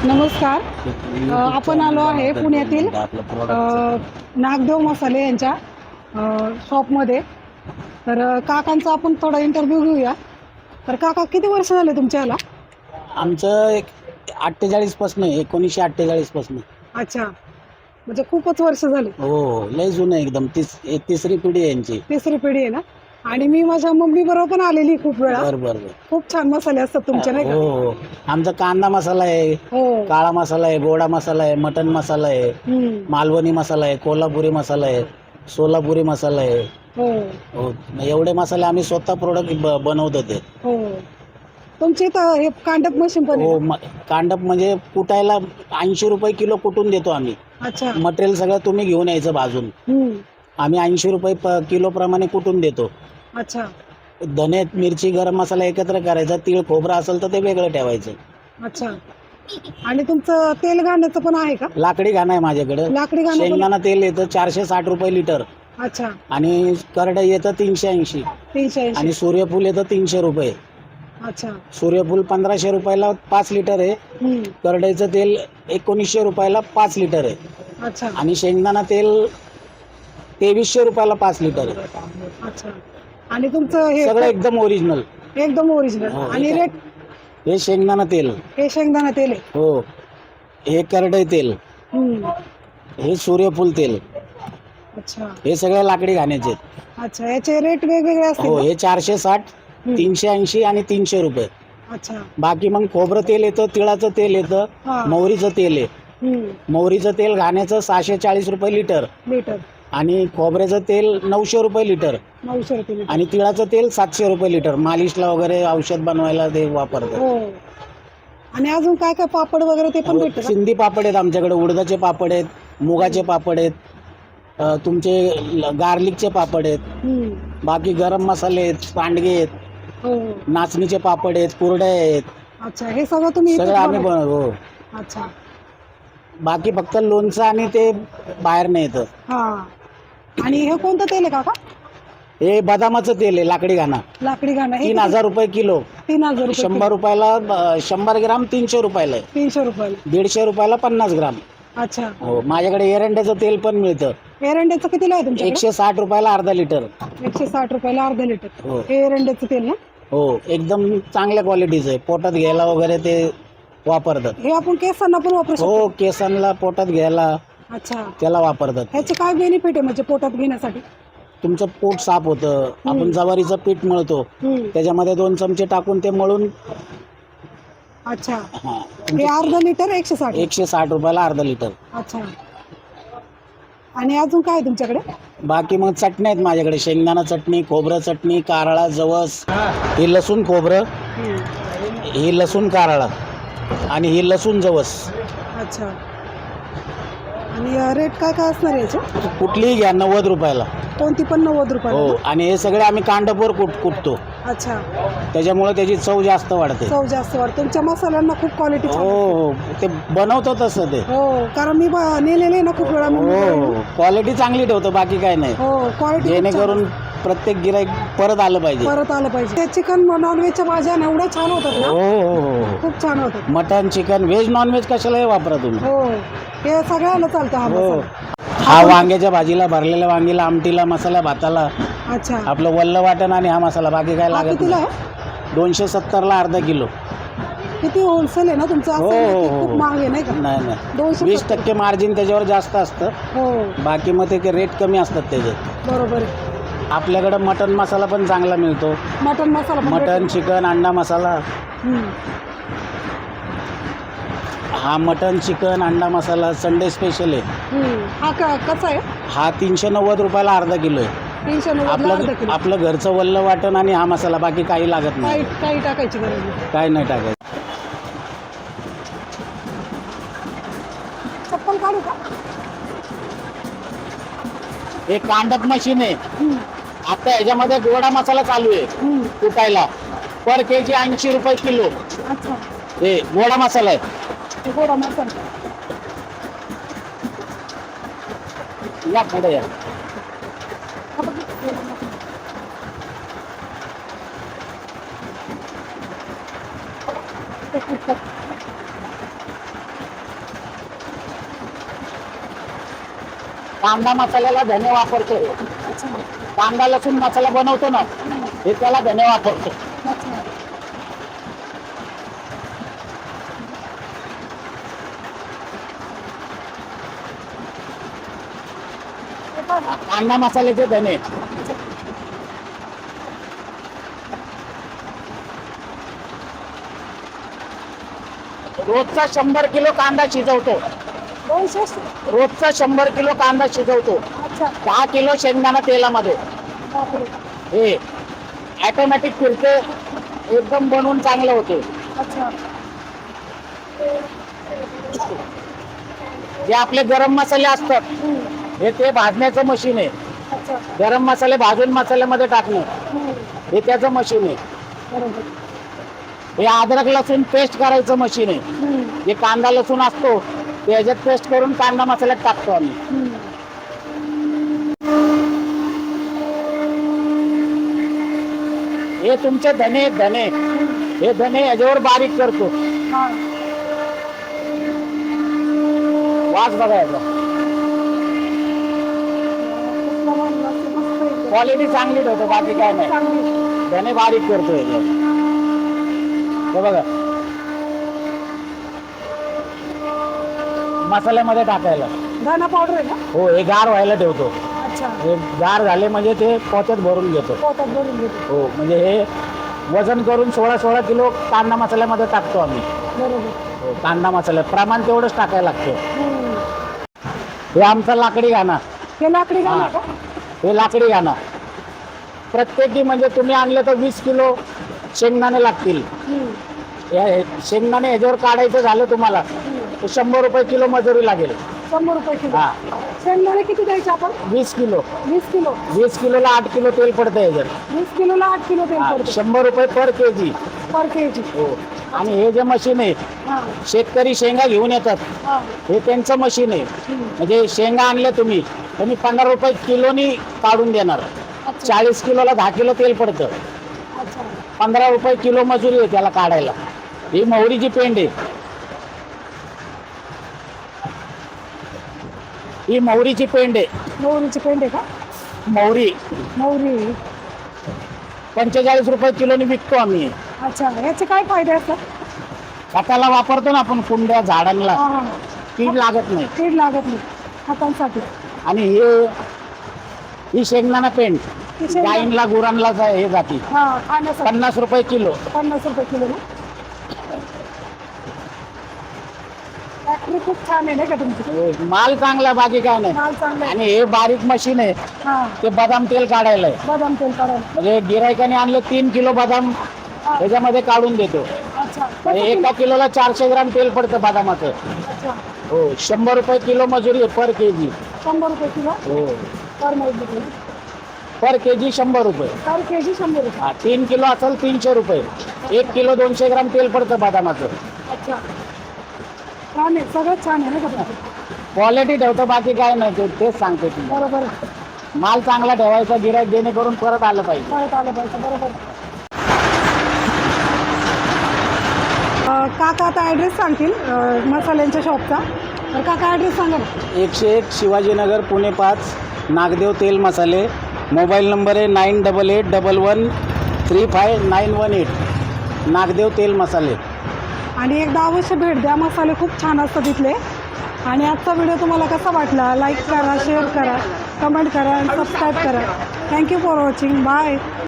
नमस्कार. आपण आलो आहे पुण्यातील नागदेव मसाले यांच्या शॉपमध्ये. तर काकांचा आपण थोडा इंटरव्ह्यू घेऊया. तर काका, किती वर्ष झाले तुमच्या याला? आमचं एक 48 पासून 1948 पासून. अच्छा, म्हणजे खूपच वर्ष झाले. हो, लय जुनं एकदम. तिसरी पिढी आहे यांची. तिसरी पिढी आहे ना. आणि मी माझ्या मम्मी बरोबर पण आलेली खूप वेळा. बर. खूप छान मसाले असतात तुमचे, नाही का? हो, आमचा कांदा मसाला आहे, हो. काळा मसाला आहे, गोडा मसाला आहे, मटन मसाला आहे, मालवणी मसाला आहे, कोल्हापुरी मसाला आहे, सोलापुरी मसाला आहे. हो हो, एवढे मसाले आम्ही स्वतः प्रोडक्ट बनवतो ते. हो. तुमची इथं हे कांडप मशीन पण आहे हो, का? कांडप म्हणजे कुटायला 80 रुपये किलो कुटून देतो आम्ही. अच्छा. मटेरियल सगळं तुम्ही घेऊन यायचं भाजून. आम्ही 80 रुपये किलो प्रमाणे कुटून देतो. अच्छा. धने, मिरची, गरम मसाला एकत्र करायचा. तीळ खोबरं असेल तर ते वेगळं ठेवायचं. अच्छा. आणि तुमचं तेल घालण्याचं पण आहे का? लाकडी घाणं आहे माझ्याकडे. लाकडी घाणं पण? शेंगदाणा तेल येतं 460 रुपये लिटर. अच्छा. आणि करडई येतं 380. 380. आणि सूर्यफूल येतं 300 रुपये. अच्छा. सूर्यफूल 1500 रुपयाला 5 लिटर आहे. करडईचं तेल 1900 रुपयाला 5 लिटर आहे. अच्छा. आणि शेंगदाणा तेल 2300 रुपयाला 5 लिटर आहे. अच्छा. आणि तुमचं हे सगळं एकदम ओरिजिनल. एकदम ओरिजिनल. हो, आणि रेट? हे शेंगदाणा तेल. हे शेंगदाणा तेल आहे. हो, हे करडई तेल. हे सूर्यफूल तेल. अच्छा. हे सगळे लाकडी घाण्याचे आहेत. अच्छा, याचे रेट वेगवेगळे असतील हो, का? हे 460, 380 आणि 300 रुपये. अच्छा. बाकी मग खोबरं तेल येतं, तिळाचं तेल येतं, हा. मोहरीचं तेल आहे. मोहरीचं तेल घाण्याचं 640 रुपये लिटर. लिटर. आणि खोबऱ्याचं तेल 900 रुपये लिटर. 900 रुपये लिटर. आणि तिळाचं तेल 700 रुपये लिटर. मालिशला वगैरे औषध बनवायला ते वापरतात. हो. आणि अजून काय काय पापड वगैरे ते पण भेटतं का? सिंधी पापड आहेत आमच्याकडे, उडदाचे पापड आहेत, मुगाचे पापड आहेत, तुमचे गार्लिकचे पापड आहेत. बाकी गरम मसाले आहेत, सांडगे आहेत, हो. नाचणीचे पापड आहेत, कुरड्या आहेत. अच्छा, हे सगळं तुम्ही सगळं इथेच आम्ही बनवता? हो. अच्छा. बाकी फक्त लोणचं आणि ते बाहेर नाही येतं. हा. आणि हे कोणतं तेल आहे काका? हे बदामाचं तेल आहे, लाकडी घाणा. लाकडी घाणं. हे 3000 रुपये किलो. 3000 रुपये. 100 रुपयाला 100 ग्राम 300 रुपयाला आहे. 300 रुपयाला. 150 रुपयाला 50 ग्राम. अच्छा. हो, माझ्याकडे एरंड्याचं तेल पण मिळतं. एरंड्याचं कितीला आहे तुमच्याकडे? 160 रुपयाला अर्धा लिटर. 160 रुपयाला अर्धा लिटर. हो. हे एरंड्याचं तेल ना? हो, एकदम चांगल्या क्वालिटीचं आहे. पोटात घ्यायला वगैरे ते वापरतात. हे आपण केसांना पण वापरू शकतो? हो, केसांना पोटात घ्यायला अच्छा. त्याला वापरतात. ह्याचे काय बेनिफिट आहे म्हणजे पोटात घेण्यासाठी? तुमचं पोट साफ होतं. आपण ज्वारीचं पीठ मळतो, त्याच्यामध्ये 2 चमचे टाकून ते मळून. अच्छा. हा, हे अर्धा लिटर 160? 160 रुपयाला अर्धा लिटर. अच्छा. आणि अजून काय आहे तुमच्याकडे? बाकी मग चटण्या आहेत माझ्याकडे. शेंगदाणा चटणी, खोबरं चटणी, कारळा, जवस. हे लसूण खोबरं, हे लसूण कारळा, आणि हे लसूण जवस. अच्छा. आणि रेट काय काय असणार आहे याचे? कुठलीही घ्या 90 रुपयाला. कोणती पण 90 रुपयाला हो, ना? आणि हे सगळे आम्ही कांडपवर कुटतो, अच्छा. त्याच्यामुळे त्याची चव जास्त वाढते. चव जास्त वाढते. तुमच्या मसाल्यांना खूप क्वालिटी हो हो, ते बनवतो तसं ते. हो, कारण मी नेलेले ना खूप वेळा. हो, क्वालिटी चांगली ठेवतो, बाकी काय नाही. हो, क्वालिटी जेणेकरून प्रत्येक गिराईक परत आलं पाहिजे. परत आलं पाहिजे. ते चिकन नॉनव्हेजच्या भाज्या ना एवढ्या छान होतात ना. हो हो हो. खूप छान होतात. मटन, चिकन, व्हेज, नॉनव्हेज कशालाही वापरा तुम्ही. हो, हे सगळ्याला चालतं हा हो, मसाला. हा वांग्याच्या भाजीला, भरलेल्या वांगीला, आमटीला, मसाला भाताला अच्छा. आपलं वल्ल वाटण आणि हा मसाला, बाकी काय हा लागत कितीला नाही. आहे? 270ला अर्धा किलो. किती होलसेल आहे ना तुमचं? असं हो, नाही हो, की हो. खूप महाग आहे, नाही का? नाही नाही, 270. 20% मार्जिन त्याच्यावर जास्त असतं. हो, बाकी मग ते रेट कमी असतात त्याचे. बरोबर आहे. आपल्याकडं मटन मसाला पण चांगला मिळतो. मटन मसाला पण मटन, भेटेल. चिकन, अंडा मसाला. हा मटन, चिकन, अंडा मसाला संडे स्पेशल आहे. हा कसा आहे? हा 390 रुपयाला अर्धा किलो आहे. 390 अर्धा आपलं किलो. आपलं घरचं वल्ल वाटण आणि हा मसाला, बाकी काही लागत नाही. काही टाकायची गरज नाही. काय नाही टाकायचं. चप्पल काढू का? हे कांडप मशीन आहे. आता ह्याच्यामध्ये गोडा मसाला चालू आहे कुटायला. पर केजी 80 रुपये किलो. अच्छा. हे गोडा मसाला आहे. हे गोडा मसाला. या पुढे या. हा बघ, गोडा मसाला. ते कुठलं? कांदा मसाल्याला धने वापरतो. कांदा लसूण मसाला बनवतो ना, हे त्याला धने वापरतो. कांदा मसाल्याचे धने. रोजचा 100 किलो कांदा शिजवतो. रोजचा 100 किलो कांदा शिजवतो. 10 किलो शेंगदाणा तेलामध्ये. हे ऑटोमॅटिक फिरते, एकदम बनवून चांगलं होते. जे आपले गरम मसाले असतात, हे ते भाजण्याचं मशीन आहे. गरम मसाले भाजून मसाल्यामध्ये टाकणं, हे त्याचं मशीन आहे. हे अद्रक लसूण पेस्ट करायचं मशीन आहे. जे कांदा लसूण असतो ते ह्याच्यात पेस्ट करून कांदा मसाल्यात टाकतो आम्ही. हे तुमचे धने धने, हे धने ह्याच्यावर बारीक करतो. वास बघा याचा, क्वालिटी चांगली ठेवतो, बाकी काय नाही. धने बारीक करतो याच्यावर, हे बघा मसाल्यामध्ये टाकायला. धना पावडर आहे ना? हो, हे गार व्हायला ठेवतो. अच्छा. हे गार झाले म्हणजे ते पोत्यात भरून घेतो. पोटात भरून घेतो. हो, म्हणजे हे वजन करून 16 किलो कांदा मसाल्यामध्ये टाकतो आम्ही. बरोबर. हो, कांदा मसाला प्रमाण तेवढंच टाकायला लागतं. हे आमचं लाकडी घाणा. हे लाकडी घाणा का? हे लाकडी घाणा. प्रत्येकी म्हणजे तुम्ही आणलं तर 20 किलो शेंगदाणे लागतील. शेंगदाणे ह्याच्यावर काढायचं झालं तुम्हाला तर 100 रुपये किलो मजुरी लागेल. 100 रुपये किलो. हा, शेंगदाणे किती द्यायचे आपण? 20 किलो. 20 किलो. 20 किलोला 8 किलो तेल पडतं याच्यात. 20 किलोला 8 किलो तेल पडतं. 100 रुपये पर केजी. पर केजी. हो. आणि हे जे मशीन आहे, शेतकरी शेंगा घेऊन येतात, हे त्यांचं मशीन आहे. म्हणजे शेंगा आणल्या तुम्ही, त्यांनी 15 रुपये किलोनी काढून देणार. 40 किलोला 10 किलो तेल पडतं. 15 रुपये किलो मजुरी आहे त्याला काढायला. ही मोहरीची पेंड आहे. ही मोहरीची पेंड आहे. मोहरीची पेंड आहे का? मोहरी मोहरी 45 रुपये किलोनी विकतो आम्ही. अच्छा. याचे काय फायदे असतात? खताला वापरतो ना आपण, कुंड्या झाडांना कीड लागत नाही. कीड लागत नाही खतांसाठी. आणि ही शेंगदाणा पेंड गाईंला गुरांना हे जाती. 50 रुपये किलो. 50 रुपये किलो ना? फॅक्टरी खूप छान आहे ना का तुमची? माल चांगला, बाकी काय नाही. माल चांगला आहे. आणि हे बारीक मशीन आहे, ते बदाम तेल काढायला आहे. बदाम तेल काढायला. म्हणजे गिरायकाने आणले 3 किलो बदाम त्याच्यामध्ये काढून देतो. अच्छा. एका किलोला 400 ग्राम तेल पडतं बदामाचं. अच्छा. हो, 100 रुपये किलो मजुरी आहे पर केजी. 100 रुपये किलो. हो, पर मजुरी. पर केजी 100 रुपये. पर केजी 100 रुपये. 3 किलो असेल 300 रुपये. 1 किलो 200 ग्राम तेल पडतं बदामाचं. अच्छा. छान आहे, सगळं छान आहे ना का? क्वालिटी ठेवतो, बाकी काय नाही. तेच सांगते तुम्ही. बरोबर. माल चांगला ठेवायचा, गिरायक जेणेकरून परत आलं पाहिजे. परत आलं पाहिजे. बरोबर. काका आता ॲड्रेस सांगतील मसाल्यांच्या शॉपचा. तर काका ॲड्रेस सांगा ना. 101 शिवाजीनगर, पुणे 5, नागदेव तेल मसाले. मोबाईल नंबर आहे 988811359118. नागदेव तेल मसाले. आणि एकदा अवश्य भेट द्या. मसाले खूप छान असतात तिथले. आणि आजचा व्हिडिओ तुम्हाला कसा वाटला? लाईक करा, शेअर करा, कमेंट करा आणि सबस्क्राईब करा. Thank you for watching. बाय.